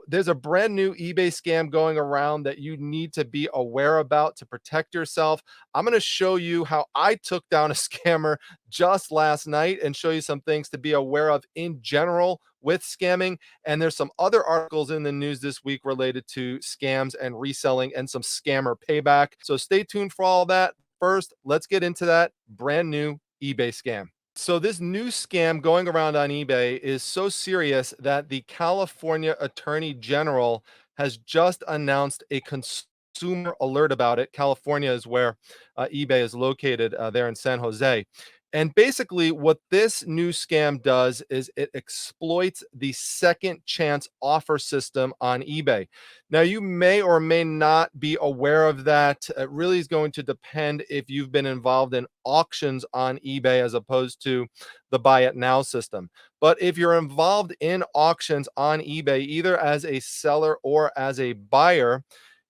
there's a brand new eBay scam going around that you need to be aware about to protect yourself. I'm going to show you how I took down a scammer just last night and show you some things to be aware of in general with scamming. And there's some other articles in the news this week related to scams and reselling and some scammer payback. So stay tuned for all that. First, let's get into that brand new eBay scam. So this new scam going around on eBay is so serious that the California Attorney General has just announced a consumer alert about it. California is where eBay is located there in San Jose. And basically, what this new scam does is it exploits the second chance offer system on eBay. Now, you may or may not be aware of that. It really is going to depend if you've been involved in auctions on eBay as opposed to the buy it now system. But if you're involved in auctions on eBay, either as a seller or as a buyer,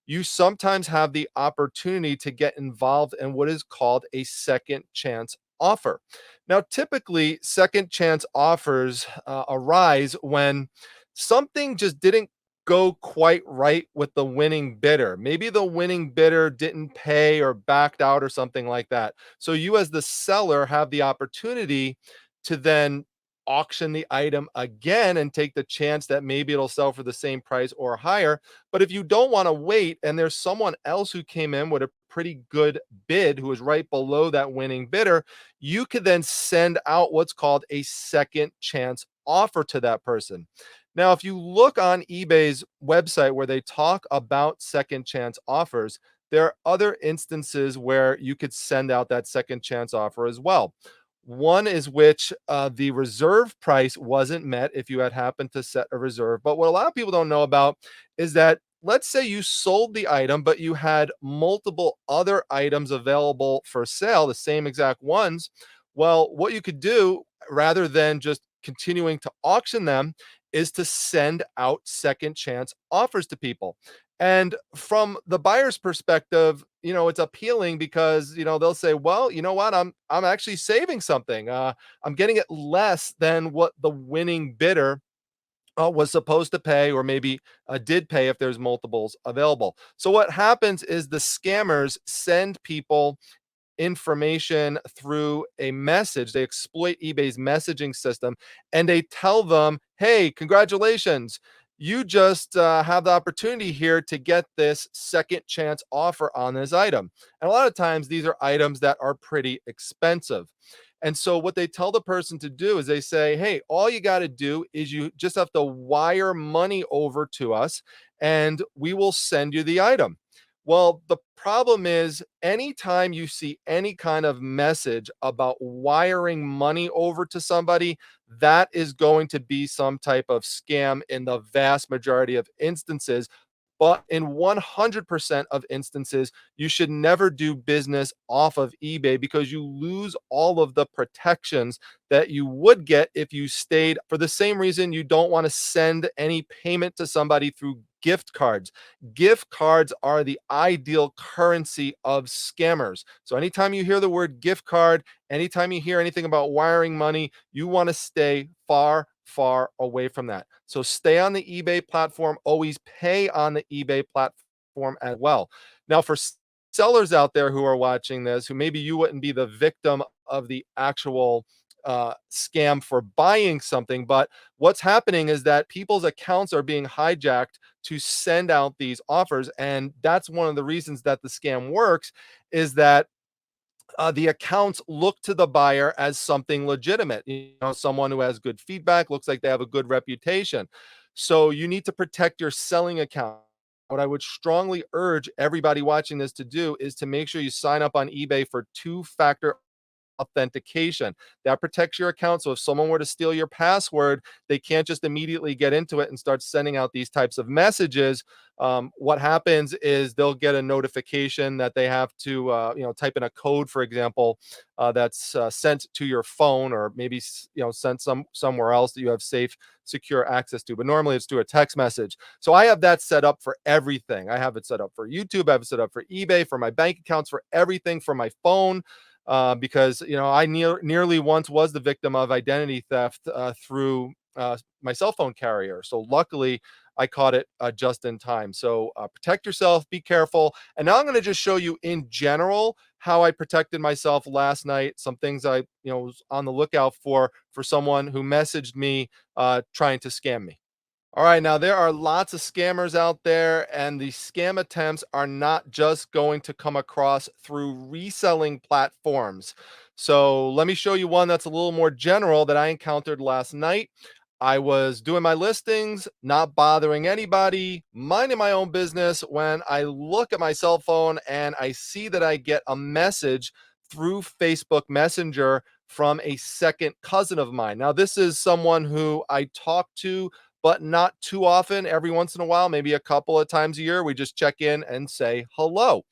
you sometimes have the opportunity to get involved in what is called a second chance offer. Now, typically, second chance offers arise when something just didn't go quite right with the winning bidder. Maybe the winning bidder didn't pay or backed out or something like that. So you as the seller have the opportunity to then auction the item again and take the chance that maybe it'll sell for the same price or higher. But if you don't want to wait and there's someone else who came in with a pretty good bid who is right below that winning bidder, you could then send out what's called a second chance offer to that person. Now, if you look on eBay's website where they talk about second chance offers, there are other instances where you could send out that second chance offer as well. One is which the reserve price wasn't met if you had happened to set a reserve. But what a lot of people don't know about is that, let's say you sold the item, but you had multiple other items available for sale, the same exact ones. Well, what you could do rather than just continuing to auction them is to send out second chance offers to people. And from the buyer's perspective, it's appealing because, they'll say, well, you know what, I'm actually saving something. I'm getting it less than what the winning bidder was supposed to pay, or maybe did pay if there's multiples available. So what happens is the scammers send people information through a message. They exploit eBay's messaging system and they tell them, hey, congratulations. You just have the opportunity here to get this second chance offer on this item. And a lot of times these are items that are pretty expensive. And so what they tell the person to do is they say, hey, all you got to do is you just have to wire money over to us and we will send you the item. Well, the problem is anytime you see any kind of message about wiring money over to somebody, that is going to be some type of scam in the vast majority of instances. But in 100% of instances, you should never do business off of eBay because you lose all of the protections that you would get if you stayed. For the same reason, you don't want to send any payment to somebody through gift cards. Gift cards are the ideal currency of scammers. So anytime you hear the word gift card, anytime you hear anything about wiring money, you want to stay far away from that. So stay on the eBay platform, always pay on the eBay platform as well. Now, for sellers out there who are watching this, who maybe you wouldn't be the victim of the actual scam for buying something, but what's happening is that people's accounts are being hijacked to send out these offers. And that's one of the reasons that the scam works, is that the accounts look to the buyer as something legitimate, someone who has good feedback, looks like they have a good reputation. So you need to protect your selling account. What I would strongly urge everybody watching this to do is to make sure you sign up on eBay for two-factor authentication. That protects your account. So if someone were to steal your password, they can't just immediately get into it and start sending out these types of messages. What happens is they'll get a notification that they have to, type in a code, for example, that's sent to your phone, or maybe sent somewhere else that you have safe, secure access to. But normally it's through a text message. So I have that set up for everything. I have it set up for YouTube. I have it set up for eBay, for my bank accounts, for everything, for my phone. Because I nearly once was the victim of identity theft through my cell phone carrier. So luckily, I caught it just in time. So protect yourself, be careful. And now I'm going to just show you in general how I protected myself last night. Some things I, was on the lookout for someone who messaged me trying to scam me. All right, now there are lots of scammers out there, and the scam attempts are not just going to come across through reselling platforms. So let me show you one that's a little more general that I encountered last night. I was doing my listings, not bothering anybody, minding my own business when I look at my cell phone and I see that I get a message through Facebook Messenger from a second cousin of mine. Now, this is someone who I talk to but not too often. Every once in a while, maybe a couple of times a year, we just check in and say hello.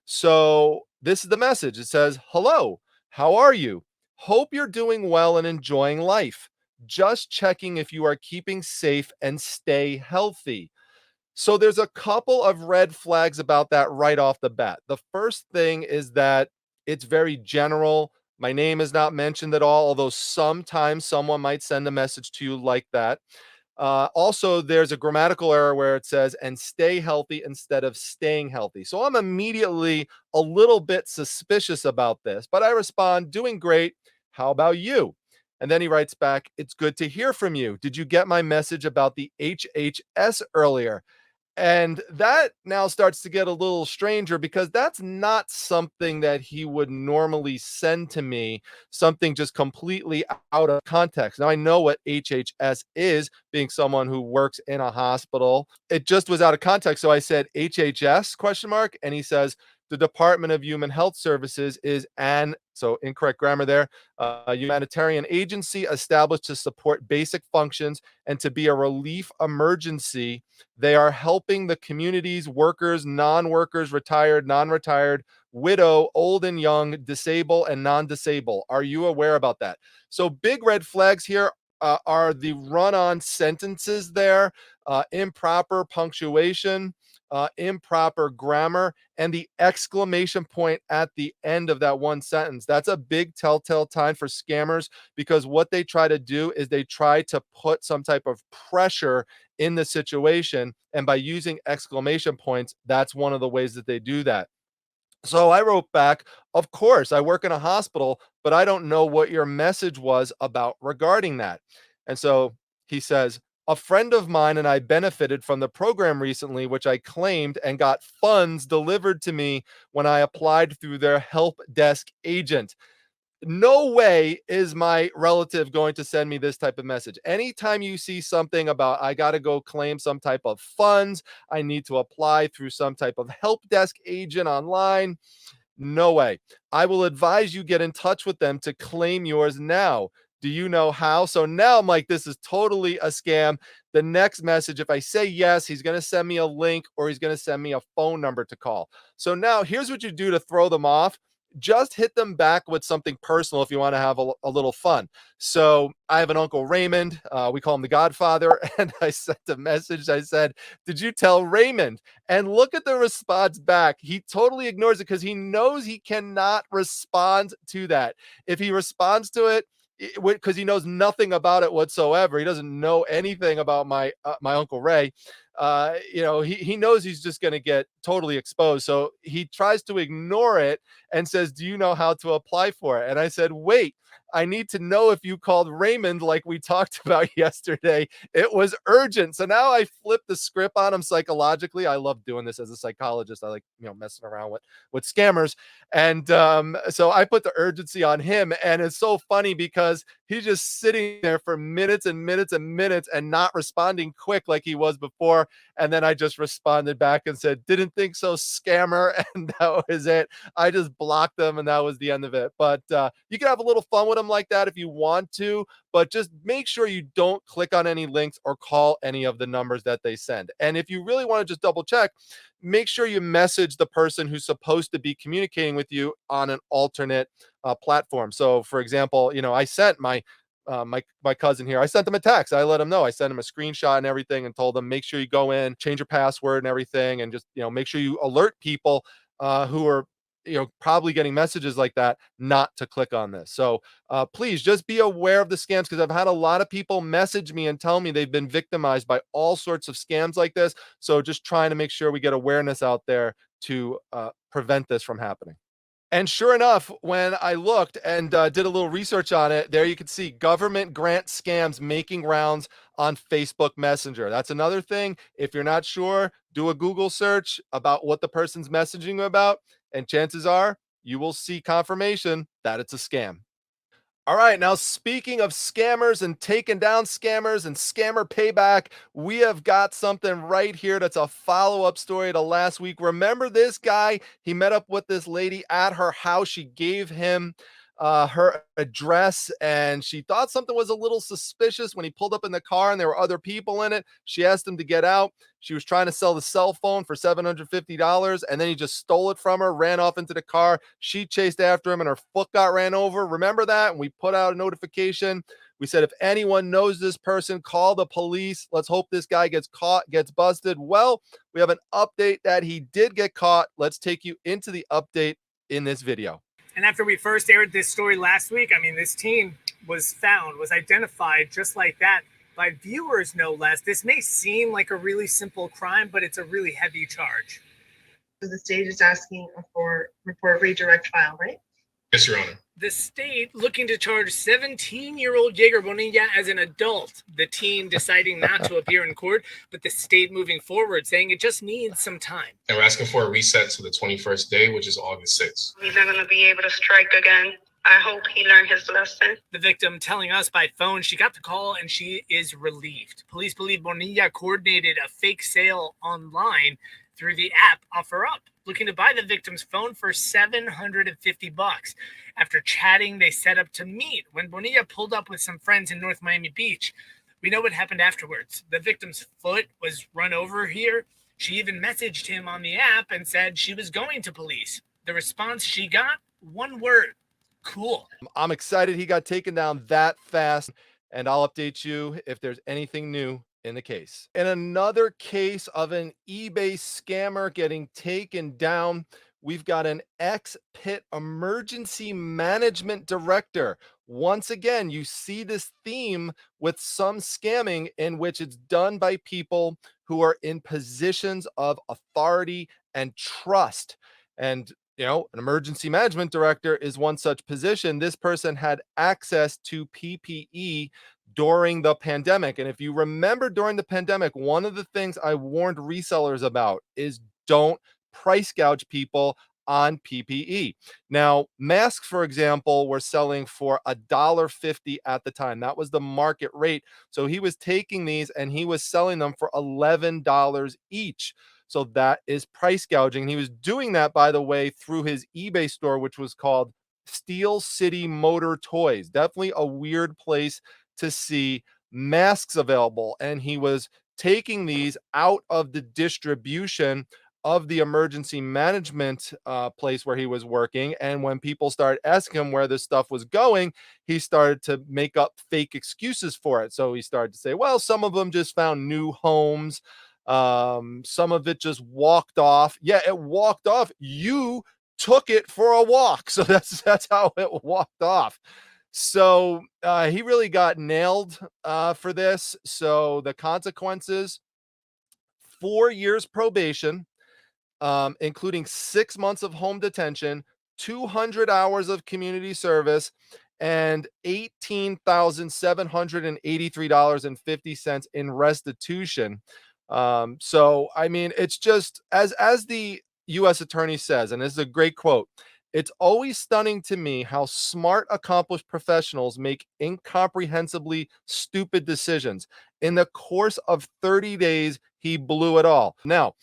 So this is the message. It says, "Hello, how are you? Hope you're doing well and enjoying life. Just checking if you are keeping safe and stay healthy." So there's a couple of red flags about that right off the bat. The first thing is that it's very general. My name is not mentioned at all, although sometimes someone might send a message to you like that. Also, there's a grammatical error where it says, "and stay healthy" instead of "staying healthy." So I'm immediately a little bit suspicious about this, but I respond, "Doing great. How about you?" And then he writes back, "It's good to hear from you. Did you get my message about the HHS earlier?" And that now starts to get a little stranger because that's not something that he would normally send to me, something just completely out of context. Now I know what HHS is, being someone who works in a hospital. It just was out of context. So I said HHS question mark, and he says the Department of Human Health Services is an, so incorrect grammar there, a humanitarian agency established to support basic functions and to be a relief emergency. They are helping the communities, workers, non-workers, retired, non-retired, widow, old and young, disabled and non-disabled. Are you aware about that? So big red flags here are the run-on sentences there, improper punctuation, improper grammar, and the exclamation point at the end of that one sentence. That's a big telltale sign for scammers because what they try to do is they try to put some type of pressure in the situation. And by using exclamation points, that's one of the ways that they do that. So I wrote back, "Of course, I work in a hospital, but I don't know what your message was about regarding that." And so he says, "A friend of mine and I benefited from the program recently, which I claimed and got funds delivered to me when I applied through their help desk agent." No way is my relative going to send me this type of message. Anytime you see something about I got to go claim some type of funds, I need to apply through some type of help desk agent online, no way. I will advise you get in touch with them to claim yours now. Do you know how? So now I'm like, this is totally a scam. The next message, if I say yes, he's going to send me a link or he's going to send me a phone number to call. So now here's what you do to throw them off. Just hit them back with something personal if you want to have a little fun. So I have an Uncle Raymond. We call him the Godfather. And I sent a message. I said, "Did you tell Raymond?" And look at the response back. He totally ignores it because he knows he cannot respond to that. If he responds to it, because he knows nothing about it whatsoever. He doesn't know anything about my Uncle Ray. He knows he's just going to get totally exposed. So he tries to ignore it and says, "Do you know how to apply for it?" And I said, "Wait, I need to know if you called Raymond like we talked about yesterday. It was urgent." So now I flip the script on him psychologically. I love doing this as a psychologist. I like, messing around with scammers. And so I put the urgency on him. And it's so funny because he's just sitting there for minutes and minutes and minutes and not responding quick like he was before. And then I just responded back and said, "Didn't think so, scammer." And that was it. I just blocked them and that was the end of it. But you can have a little fun with them like that if you want to, but just make sure you don't click on any links or call any of the numbers that they send. And if you really want to just double check, make sure you message the person who's supposed to be communicating with you on an alternate platform. So, for example, I sent my cousin here. I sent him a text. I let him know. I sent him a screenshot and everything, and told him make sure you go in, change your password and everything, and just make sure you alert people who are probably getting messages like that, not to click on this. So please just be aware of the scams, because I've had a lot of people message me and tell me they've been victimized by all sorts of scams like this. So just trying to make sure we get awareness out there to prevent this from happening. And sure enough, when I looked and did a little research on it, there you can see government grant scams making rounds on Facebook Messenger. That's another thing. If you're not sure, do a Google search about what the person's messaging you about, and chances are you will see confirmation that it's a scam. All right, now speaking of scammers and taking down scammers and scammer payback, we have got something right here that's a follow-up story to last week. Remember this guy? He met up with this lady at her house. She gave him her address, and she thought something was a little suspicious when he pulled up in the car and there were other people in it. She asked him to get out. She was trying to sell the cell phone for $750, and then he just stole it from her, ran off into the car. She chased after him and her foot got ran over. Remember that? And we put out a notification. We said, if anyone knows this person, call the police. Let's hope this guy gets caught, gets busted. Well, we have an update that he did get caught. Let's take you into the update in this video. And after we first aired this story last week, I mean, this teen was identified just like that by viewers, no less. This may seem like a really simple crime, but it's a really heavy charge. So the state is asking for report redirect file, right? Yes, Your Honor. The state looking to charge 17-year-old Jaeger Bonilla as an adult. The teen deciding not to appear in court, but the state moving forward, saying it just needs some time. And we're asking for a reset to the 21st day, which is August 6th. He's not going to be able to strike again. I hope he learned his lesson. The victim telling us by phone she got the call and she is relieved. Police believe Bonilla coordinated a fake sale online through the app OfferUp, looking to buy the victim's phone for $750. After chatting, they set up to meet. When Bonilla pulled up with some friends in North Miami Beach, we know what happened afterwards. The victim's foot was run over here. She even messaged him on the app and said she was going to police. The response she got, one word: cool. I'm excited he got taken down that fast, and I'll update you if there's anything new in the case. In another case of an eBay scammer getting taken down, we've got an ex-pit emergency management director. Once again, you see this theme with some scamming in which it's done by people who are in positions of authority and trust. And an emergency management director is one such position. This person had access to PPE during the pandemic. And if you remember, during the pandemic, one of the things I warned resellers about is don't price gouge people on PPE. Now, masks, for example, were selling for $1.50 at the time. That was the market rate. So he was taking these and he was selling them for $11 each. So that is price gouging. He was doing that, by the way, through his eBay store, which was called Steel City Motor Toys. Definitely a weird place to see masks available. And he was taking these out of the distribution of the emergency management place where he was working. And when people started asking him where this stuff was going, he started to make up fake excuses for it. So he started to say, well, some of them just found new homes. Some of it just walked off. Yeah, it walked off. You took it for a walk. So that's how it walked off. So he really got nailed for this. So the consequences: 4 years probation, including 6 months of home detention, 200 hours of community service, and $18,783.50 in restitution. So, I mean, it's just as the U.S. attorney says, and this is a great quote: "It's always stunning to me how smart, accomplished professionals make incomprehensibly stupid decisions. In the course of 30 days, he blew it all." Now,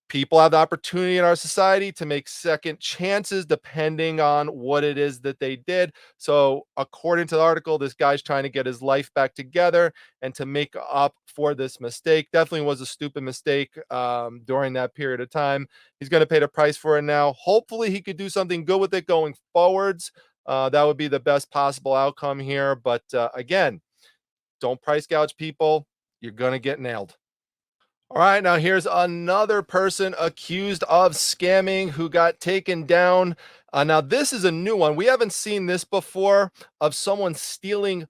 people have the opportunity in our society to make second chances depending on what it is that they did. So according to the article, this guy's trying to get his life back together and to make up for this mistake. Definitely was a stupid mistake during that period of time. He's going to pay the price for it now. Hopefully he could do something good with it going forwards. That would be the best possible outcome here. But again, don't price gouge people. You're going to get nailed. All right, now here's another person accused of scamming who got taken down. Now, this is a new one. We haven't seen this before of someone stealing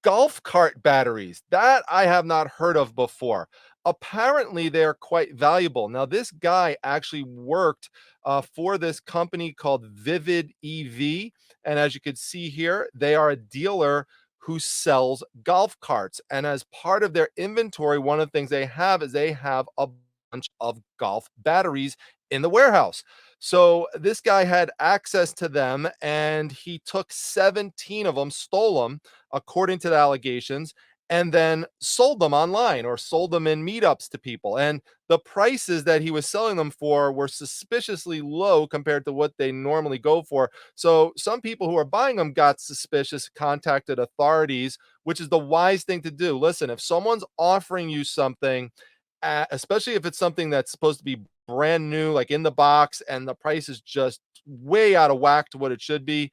golf cart batteries. That I have not heard of before. Apparently, they're quite valuable. Now, this guy actually worked for this company called Vivid EV. And as you can see here, they are a dealer who sells golf carts. And as part of their inventory, one of the things they have is they have a bunch of golf batteries in the warehouse. So this guy had access to them and he took 17 of them, stole them, according to the allegations, and then sold them online or sold them in meetups to people. And the prices that he was selling them for were suspiciously low compared to what they normally go for. So some people who are buying them got suspicious, contacted authorities, which is the wise thing to do. Listen, if someone's offering you something, especially if it's something that's supposed to be brand new, like in the box, and the price is just way out of whack to what it should be,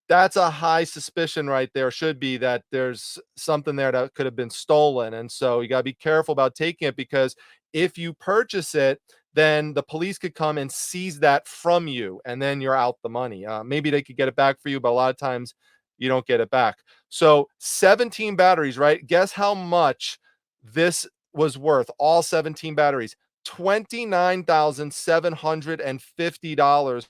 that's a high suspicion right there, should be, that there's something there that could have been stolen. And so you got to be careful about taking it, because if you purchase it, then the police could come and seize that from you and then you're out the money. Maybe they could get it back for you, but a lot of times you don't get it back. So 17 batteries, right? Guess how much this was worth, all 17 batteries? $29,750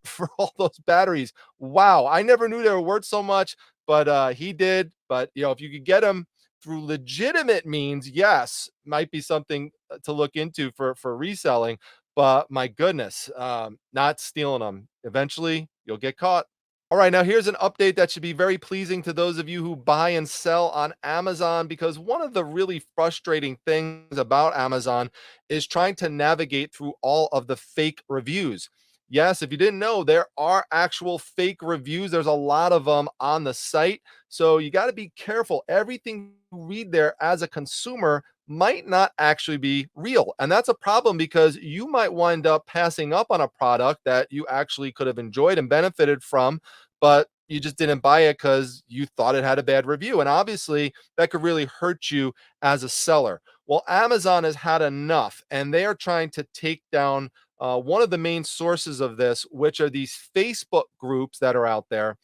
for all those batteries. Wow, I never knew they were worth so much, but he did. But if you could get them through legitimate means, yes, might be something to look into for reselling. But my goodness, not stealing them. Eventually, you'll get caught. All right, now here's an update that should be very pleasing to those of you who buy and sell on Amazon, because one of the really frustrating things about Amazon is trying to navigate through all of the fake reviews. Yes, if you didn't know, there are actual fake reviews. There's a lot of them on the site. So you got to be careful. Everything you read there as a consumer might not actually be real. And that's a problem, because you might wind up passing up on a product that you actually could have enjoyed and benefited from, but you just didn't buy it because you thought it had a bad review. And obviously, that could really hurt you as a seller. Well, Amazon has had enough, and they are trying to take down one of the main sources of this, which are these Facebook groups that are out there.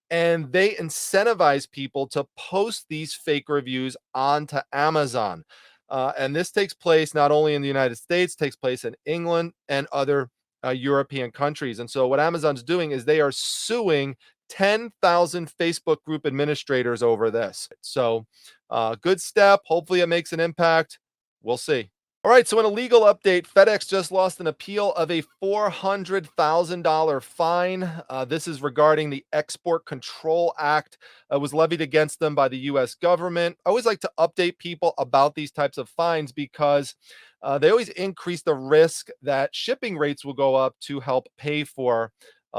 And they incentivize people to post these fake reviews onto Amazon. And this takes place not only in the United States, takes place in England and other European countries. And so what Amazon's doing is they are suing 10,000 Facebook group administrators over this. So good step. Hopefully it makes an impact. We'll see. All right, so in a legal update, FedEx just lost an appeal of a $400,000 fine. This is regarding the Export Control Act. It was levied against them by the US government. I always like to update people about these types of fines, because they always increase the risk that shipping rates will go up to help pay for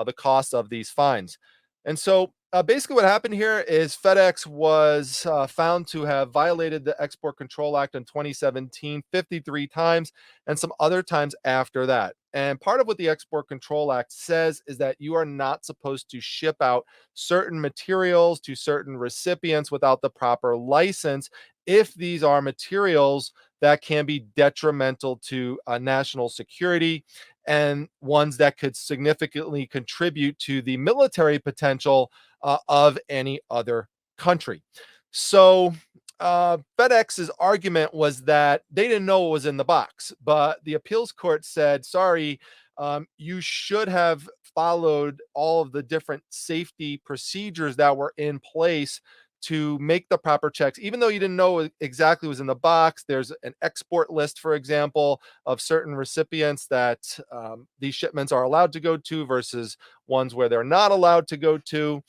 the cost of these fines. And so basically what happened here is FedEx was found to have violated the Export Control Act in 2017 53 times, and some other times after that. And part of what the Export Control Act says is that you are not supposed to ship out certain materials to certain recipients without the proper license, if these are materials that can be detrimental to national security, and ones that could significantly contribute to the military potential of any other country. So FedEx's argument was that they didn't know what was in the box, but the appeals court said, sorry, you should have followed all of the different safety procedures that were in place to make the proper checks. Even though you didn't know exactly what was in the box, there's an export list, for example, of certain recipients that these shipments are allowed to go to versus ones where they're not allowed to go to.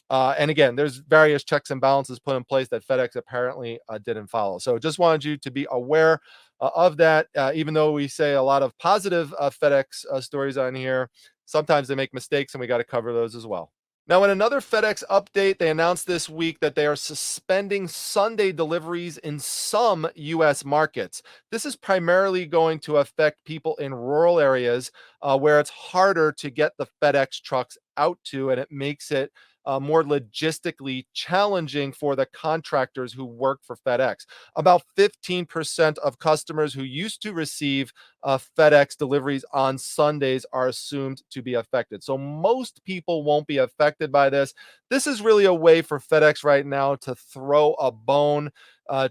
And again, there's various checks and balances put in place that FedEx apparently didn't follow. So just wanted you to be aware of that. Even though we say a lot of positive FedEx stories on here, sometimes they make mistakes, and we got to cover those as well. Now, in another FedEx update, they announced this week that they are suspending Sunday deliveries in some U.S. markets. This is primarily going to affect people in rural areas where it's harder to get the FedEx trucks out to, and it makes it more logistically challenging for the contractors who work for FedEx. About 15% of customers who used to receive FedEx deliveries on Sundays are assumed to be affected. So most people won't be affected by this. This is really a way for FedEx right now to throw a bone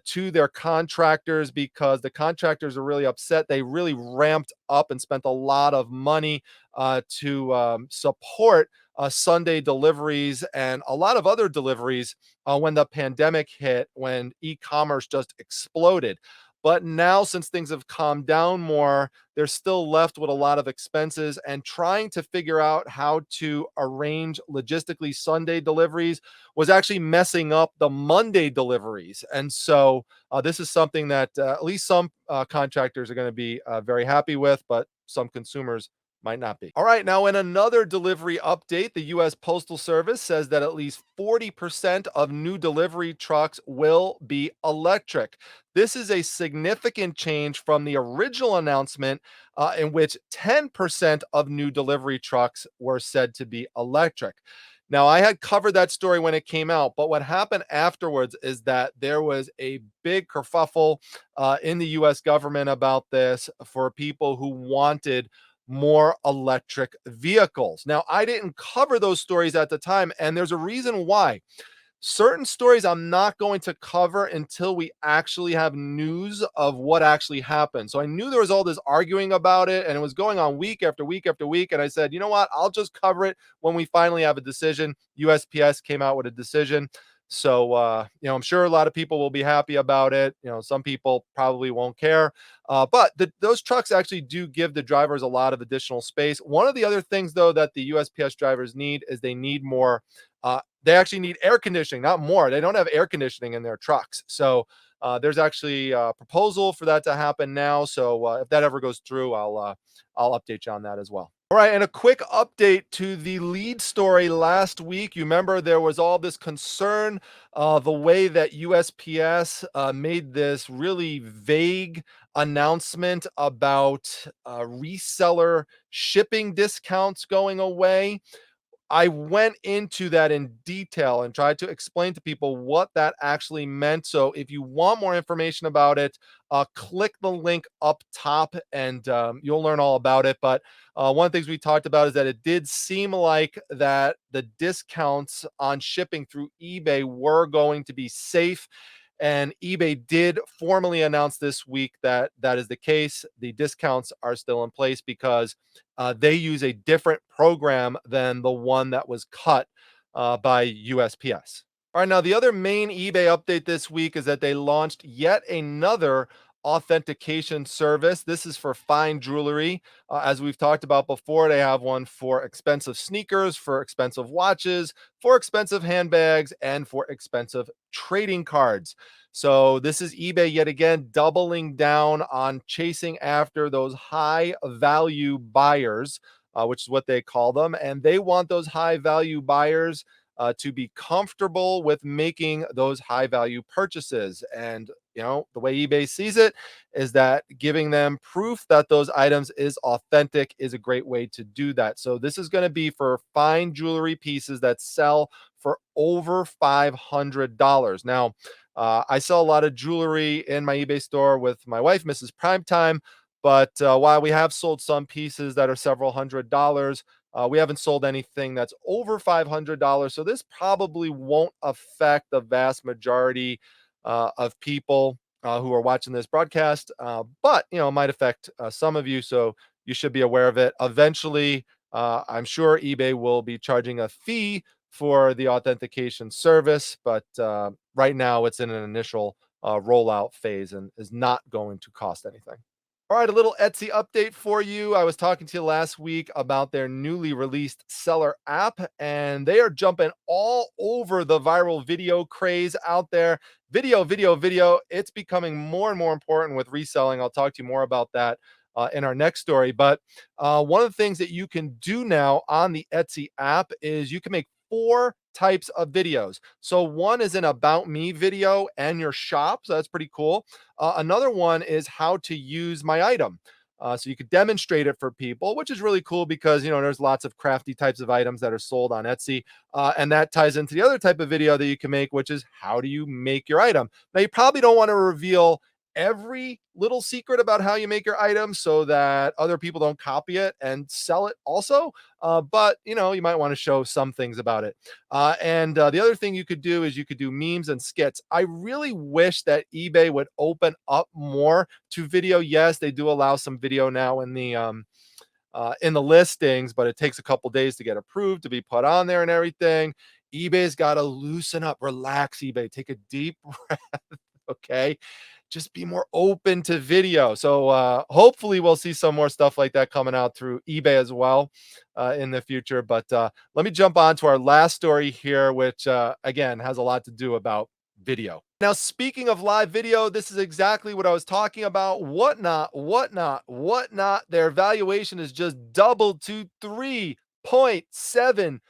to their contractors, because the contractors are really upset. They really ramped up and spent a lot of money to support Sunday deliveries and a lot of other deliveries when the pandemic hit, when e-commerce just exploded. But now, since things have calmed down more, they're still left with a lot of expenses, and trying to figure out how to arrange logistically Sunday deliveries was actually messing up the Monday deliveries. And so this is something that at least some contractors are going to be very happy with, but some consumers might not be. All right, now in another delivery update, the US Postal Service says that at least 40% of new delivery trucks will be electric. This is a significant change from the original announcement, in which 10% of new delivery trucks were said to be electric. Now, I had covered that story when it came out, but what happened afterwards is that there was a big kerfuffle in the US government about this for people who wanted more electric vehicles. Now, I didn't cover those stories at the time, and there's a reason why. Certain stories I'm not going to cover until we actually have news of what actually happened. So I knew there was all this arguing about it, and it was going on week after week after week. And I said, you know what? I'll just cover it when we finally have a decision. USPS came out with a decision. So, I'm sure a lot of people will be happy about it. Some people probably won't care. But those trucks actually do give the drivers a lot of additional space. One of the other things, though, that the USPS drivers need is they need more. They actually need air conditioning, not more. They don't have air conditioning in their trucks. So there's actually a proposal for that to happen now. So if that ever goes through, I'll update you on that as well. All right, and a quick update to the lead story last week. You remember there was all this concern, the way that USPS made this really vague announcement about reseller shipping discounts going away. I went into that in detail and tried to explain to people what that actually meant. So if you want more information about it, click the link up top and you'll learn all about it. But one of the things we talked about is that it did seem like that the discounts on shipping through eBay were going to be safe. And eBay did formally announce this week that that is the case. The discounts are still in place because they use a different program than the one that was cut by USPS. All right, now the other main eBay update this week is that they launched yet another authentication service. This is for fine jewelry. As we've talked about before, they have one for expensive sneakers, for expensive watches, for expensive handbags, and for expensive trading cards. So this is eBay yet again doubling down on chasing after those high value buyers, which is what they call them. And they want those high value buyers to be comfortable with making those high value purchases. And the way eBay sees it is that giving them proof that those items is authentic is a great way to do that. So this is going to be for fine jewelry pieces that sell for over $500. Now, I sell a lot of jewelry in my eBay store with my wife, Mrs. Primetime. But while we have sold some pieces that are several $100s, we haven't sold anything that's over $500. So this probably won't affect the vast majority of people who are watching this broadcast. But it might affect some of you. So you should be aware of it. Eventually, I'm sure eBay will be charging a fee for the authentication service. But right now, it's in an initial rollout phase and is not going to cost anything. All right, a little Etsy update for you. I was talking to you last week about their newly released seller app, and they are jumping all over the viral video craze out there. Video, video, video. It's becoming more and more important with reselling. I'll talk to you more about that in our next story. But one of the things that you can do now on the Etsy app is you can make 4 types of videos. So one is an about me video and your shop. So that's pretty cool. Another one is how to use my item. So you could demonstrate it for people, which is really cool because, you know, there's lots of crafty types of items that are sold on Etsy. And that ties into the other type of video that you can make, which is how do you make your item? Now, you probably don't want to reveal every little secret about how you make your item so that other people don't copy it and sell it also. But, you know, you might want to show some things about it. The other thing you could do is you could do memes and skits. I really wish that eBay would open up more to video. Yes, they do allow some video now in the listings, but it takes a couple days to get approved to be put on there and everything. eBay's got to loosen up, relax. eBay, take a deep breath. Okay, just be more open to video. So hopefully we'll see some more stuff like that coming out through eBay as well in the future. But let me jump on to our last story here, which again has a lot to do about video. Now, speaking of live video, this is exactly what I was talking about. Whatnot. Their valuation is just doubled to $3.7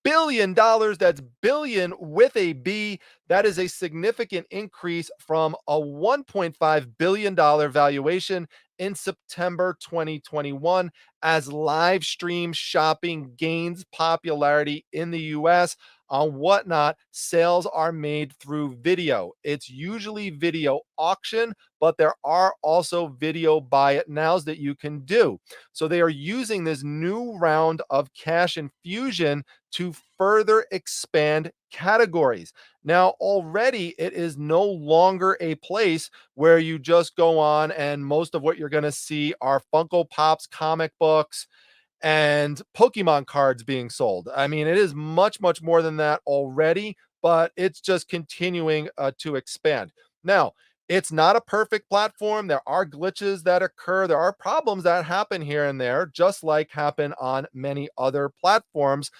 billion. That's billion with a B. That is a significant increase from a $1.5 billion valuation in September 2021 as live stream shopping gains popularity in the US. On Whatnot, sales are made through video. It's usually video auction, but there are also video buy it nows that you can do. So they are using this new round of cash infusion to further expand categories. Now, already it is no longer a place where you just go on and most of what you're going to see are Funko Pops, comic books, and Pokemon cards being sold. I mean, it is much, much more than that already, but it's just continuing to expand. Now, it's not a perfect platform. There are glitches that occur. There are problems that happen here and there, just like happen on many other platforms.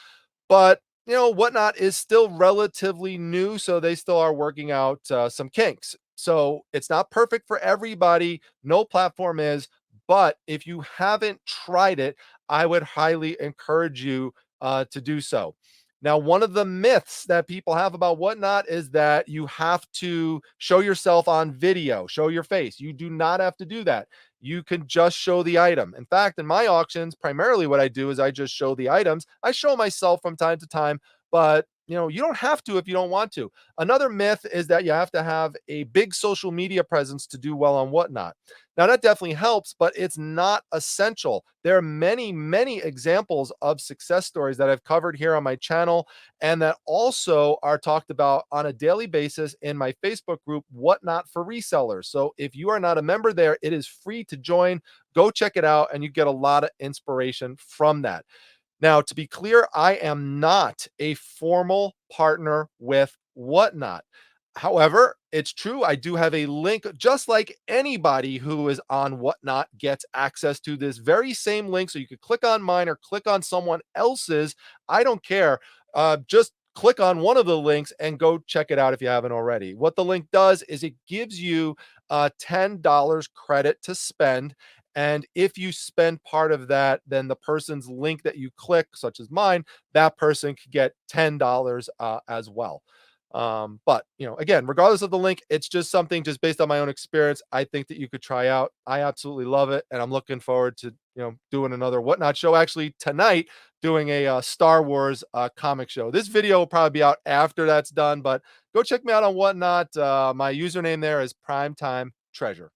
But you know, Whatnot is still relatively new, so they still are working out some kinks. So it's not perfect for everybody. No platform is, but if you haven't tried it, I would highly encourage you to do so. Now, one of the myths that people have about Whatnot is that you have to show yourself on video, show your face. You do not have to do that. You can just show the item. In fact, in my auctions, primarily what I do is I just show the items. I show myself from time to time, but you know, you don't have to if you don't want to. Another myth is that you have to have a big social media presence to do well on Whatnot. Now, that definitely helps, but it's not essential. There are many, many examples of success stories that I've covered here on my channel and that also are talked about on a daily basis in my Facebook group, Whatnot for Resellers. So if you are not a member there, it is free to join. Go check it out and you get a lot of inspiration from that. Now, to be clear, I am not a formal partner with Whatnot. However, it's true, I do have a link, just like anybody who is on Whatnot gets access to this very same link. So you could click on mine or click on someone else's. I don't care. Just click on one of the links and go check it out if you haven't already. What the link does is it gives you $10 credit to spend. And if you spend part of that, then the person's link that you click, such as mine, that person could get $10 as well. But you know, again, regardless of the link, it's just something just based on my own experience. I think that you could try out. I absolutely love it. And I'm looking forward to, you know, doing another Whatnot show actually tonight, doing a Star Wars comic show. This video will probably be out after that's done, but go check me out on Whatnot. My username there is Primetime Treasure.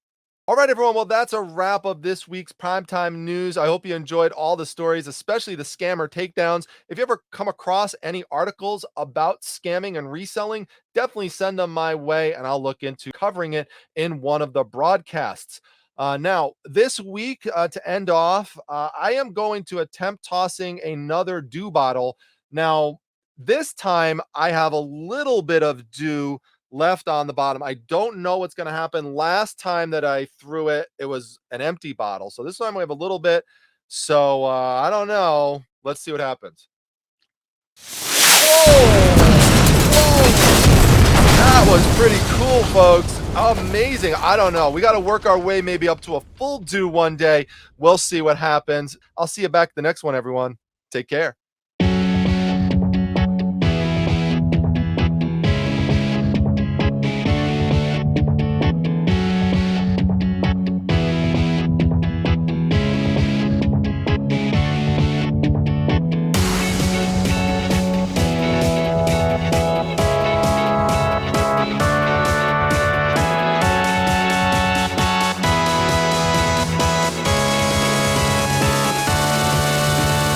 All right, everyone. Well, that's a wrap of this week's Primetime News. I hope you enjoyed all the stories, especially the scammer takedowns. If you ever come across any articles about scamming and reselling, definitely send them my way and I'll look into covering it in one of the broadcasts. Now, this week, to end off, I am going to attempt tossing another dew bottle. Now, this time I have a little bit of dew left on the bottom. I don't know what's going to happen. Last time that I threw it, it was an empty bottle. So this time we have a little bit. So I don't know. Let's see what happens. Whoa! That was pretty cool, folks. Amazing. I don't know. We got to work our way maybe up to a full dew one day. We'll see what happens. I'll see you back the next one, everyone. Take care.